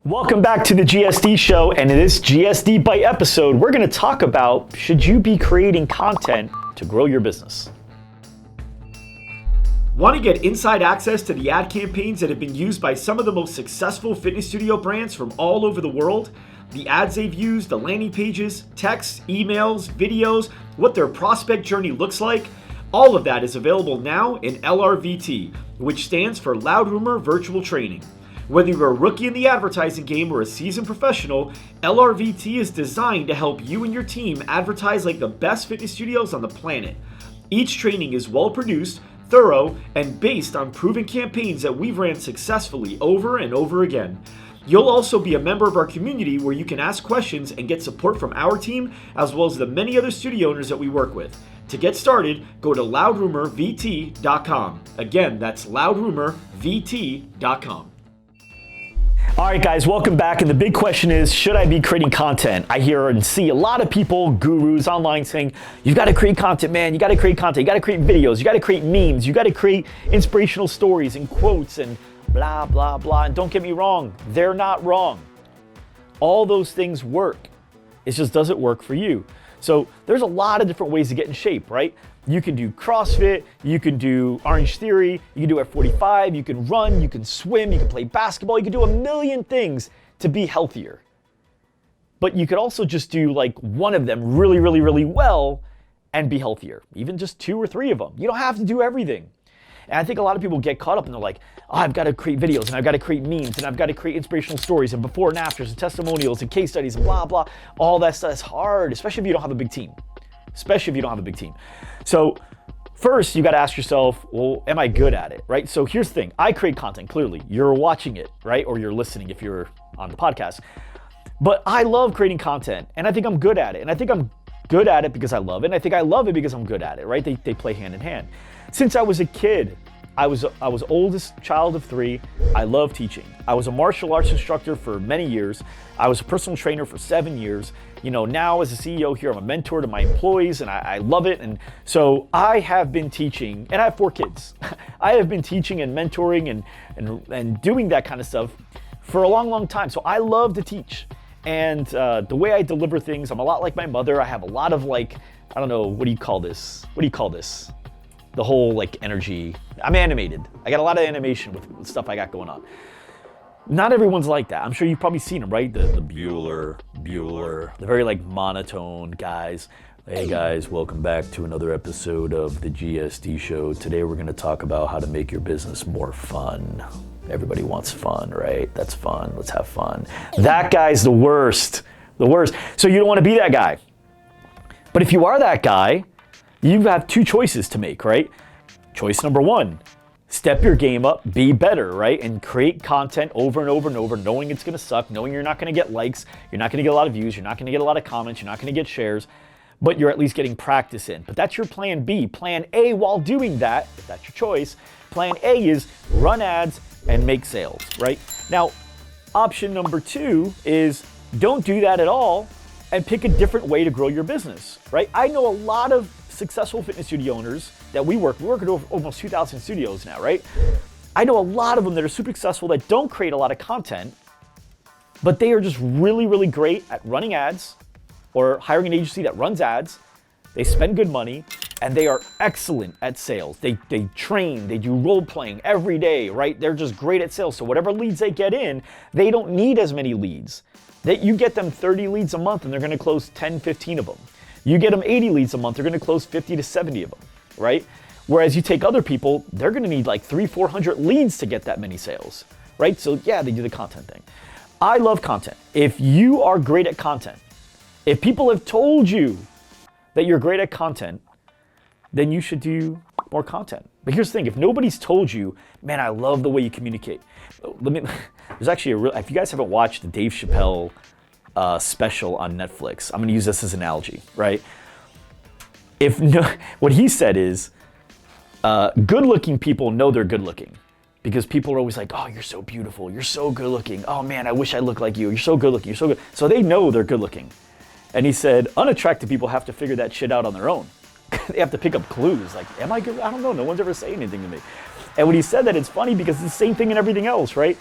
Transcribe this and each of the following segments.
Welcome back to the GSD show, and in this GSD Bite episode, we're going to talk about should you be creating content to grow your business. Want to get inside access to the ad campaigns that have been used by some of the most successful fitness studio brands from all over the world? The ads they've used, the landing pages, texts, emails, videos, what their prospect journey looks like? All of that is available now in LRVT, which stands for Loud Rumor Virtual Training. Whether you're a rookie in the advertising game or a seasoned professional, LRVT is designed to help you and your team advertise like the best fitness studios on the planet. Each training is well produced, thorough, and based on proven campaigns that we've ran successfully over and over again. You'll also be a member of our community where you can ask questions and get support from our team as well as the many other studio owners that we work with. To get started, go to loudrumorvt.com. Again, that's loudrumorvt.com. All right, guys, welcome back. And the big question is, should I be creating content? I hear and see a lot of people, gurus online saying, you've got to create content, man. You got to create content. You got to create videos. You got to create memes. You got to create inspirational stories and quotes and blah, blah, blah. And don't get me wrong, they're not wrong. All those things work. It just doesn't work for you. So there's a lot of different ways to get in shape, right? You can do CrossFit, you can do Orange Theory, you can do F45, you can run, you can swim, you can play basketball, you can do a million things to be healthier. But you could also just do like one of them really, really, really well and be healthier. Even just 2 or 3 of them. You don't have to do everything. And I think a lot of people get caught up and they're like, oh, I've got to create videos and I've got to create memes and I've got to create inspirational stories and before and afters and testimonials and case studies and blah, blah. All that stuff is hard, especially if you don't have a big team. So first you got to ask yourself, well, am I good at it, right? So here's the thing. I create content, clearly. You're watching it, right? Or you're listening if you're on the podcast. But I love creating content and I think I'm good at it. And I think I'm good at it because I love it. And I think I love it because I'm good at it, right? They play hand in hand. Since I was a kid, I was oldest child of 3. I love teaching. I was a martial arts instructor for many years. I was a personal trainer for 7 years. You know, now as a CEO here, I'm a mentor to my employees and I love it. And so I have been teaching, and I have 4 kids. I have been teaching and mentoring and doing that kind of stuff for a long, long time. So I love to teach. And the way I deliver things, I'm a lot like my mother. I have a lot of like, I don't know, what do you call this? The whole like energy. I'm animated. I got a lot of animation with stuff I got going on. Not everyone's like that. I'm sure you've probably seen them, right? The Bueller, the very like monotone guys. Hey guys, welcome back to another episode of the GSD show. Today we're gonna talk about how to make your business more fun. Everybody wants fun, right? That's fun, let's have fun. That guy's the worst. So you don't wanna be that guy. But if you are that guy, you have 2 choices to make, right? Choice number 1, step your game up, be better, right? And create content over and over and over, knowing it's gonna suck, knowing you're not gonna get likes, you're not gonna get a lot of views, you're not gonna get a lot of comments, you're not gonna get shares, but you're at least getting practice in. But that's your plan B. Plan A, while doing that, if that's your choice, plan A is run ads and make sales, right? Now, option number 2 is don't do that at all and pick a different way to grow your business, right? I know a lot of successful fitness studio owners that we work at almost 2,000 studios now, right? I know a lot of them that are super successful that don't create a lot of content, but they are just really, really great at running ads or hiring an agency that runs ads. They spend good money and they are excellent at sales. They train, they do role playing every day, right? They're just great at sales. So whatever leads they get in, they don't need as many leads. That you get them 30 leads a month and they're gonna close 10, 15 of them. You get them 80 leads a month, they're gonna close 50 to 70 of them, right? Whereas you take other people, they're gonna need like 300-400 leads to get that many sales, right? So yeah, they do the content thing. I love content. If you are great at content, if people have told you that you're great at content, then you should do more content. But here's the thing, if nobody's told you, man, I love the way you communicate. There's actually if you guys haven't watched the Dave Chappelle special on Netflix, I'm gonna use this as an analogy, right? What he said is, good-looking people know they're good-looking because people are always like, oh, you're so beautiful, you're so good-looking, oh man, I wish I looked like you, you're so good-looking, you're so good. So they know they're good-looking. And he said, unattractive people have to figure that shit out on their own. They have to pick up clues, like, am I good? I don't know, no one's ever saying anything to me. And when he said that, it's funny because it's the same thing in everything else, right?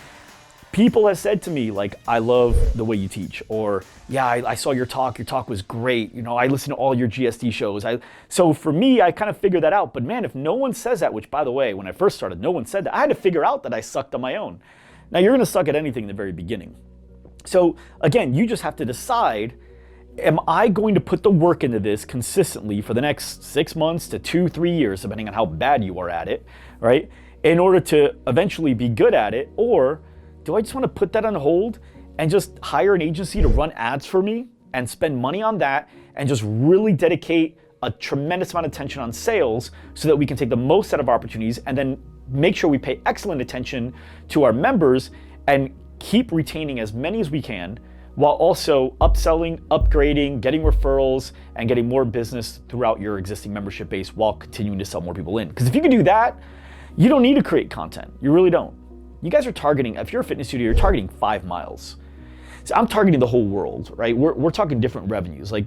People have said to me, like, I love the way you teach, or yeah, I saw your talk was great. You know, I listen to all your GSD shows. So for me, I kind of figured that out. But man, if no one says that, which by the way, when I first started, no one said that, I had to figure out that I sucked on my own. Now you're gonna suck at anything in the very beginning. So again, you just have to decide, am I going to put the work into this consistently for the next 6 months to 2-3 years, depending on how bad you are at it, right? In order to eventually be good at it, or do I just want to put that on hold and just hire an agency to run ads for me and spend money on that and just really dedicate a tremendous amount of attention on sales so that we can take the most out of opportunities and then make sure we pay excellent attention to our members and keep retaining as many as we can while also upselling, upgrading, getting referrals, and getting more business throughout your existing membership base while continuing to sell more people in. Because if you can do that, you don't need to create content. You really don't. You guys are targeting, if you're a fitness studio, you're targeting 5 miles. So I'm targeting the whole world, right? We're talking different revenues. Like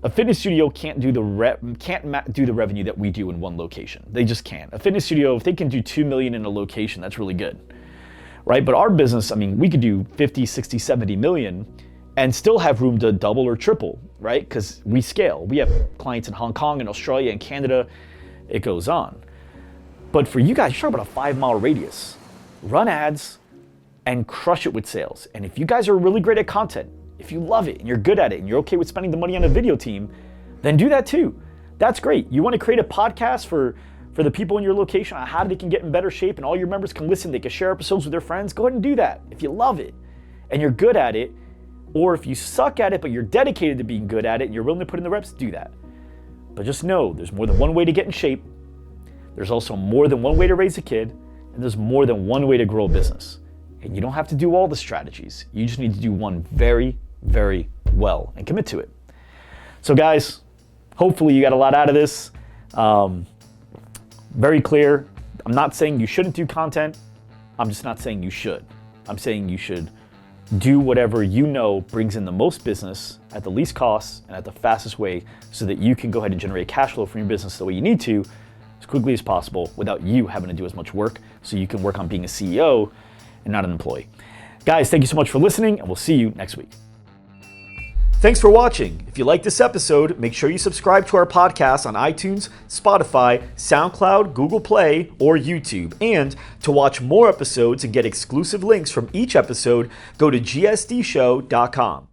a fitness studio can't do the revenue that we do in one location. They just can't. A fitness studio, if they can do 2 million in a location, that's really good, right? But our business, I mean, we could do 50, 60, 70 million and still have room to double or triple, right? Because we scale. We have clients in Hong Kong and Australia and Canada. It goes on. But for you guys, you're talking about a 5-mile radius. Run ads and crush it with sales. And if you guys are really great at content, if you love it and you're good at it and you're okay with spending the money on a video team, then do that too. That's great. You want to create a podcast for the people in your location on how they can get in better shape and all your members can listen, they can share episodes with their friends, go ahead and do that. If you love it and you're good at it, or if you suck at it but you're dedicated to being good at it and you're willing to put in the reps, do that. But just know there's more than one way to get in shape. There's also more than one way to raise a kid, and there's more than one way to grow a business. And you don't have to do all the strategies. You just need to do one very, very well and commit to it. So guys, hopefully you got a lot out of this. Very clear. I'm not saying you shouldn't do content. I'm just not saying you should. I'm saying you should do whatever you know brings in the most business at the least cost and at the fastest way so that you can go ahead and generate cash flow from your business the way you need to as quickly as possible without you having to do as much work so you can work on being a CEO and not an employee. Guys, thank you so much for listening, and we'll see you next week. Thanks for watching. If you like this episode, make sure you subscribe to our podcast on iTunes, Spotify, SoundCloud, Google Play, or YouTube. And to watch more episodes and get exclusive links from each episode, go to gsdshow.com.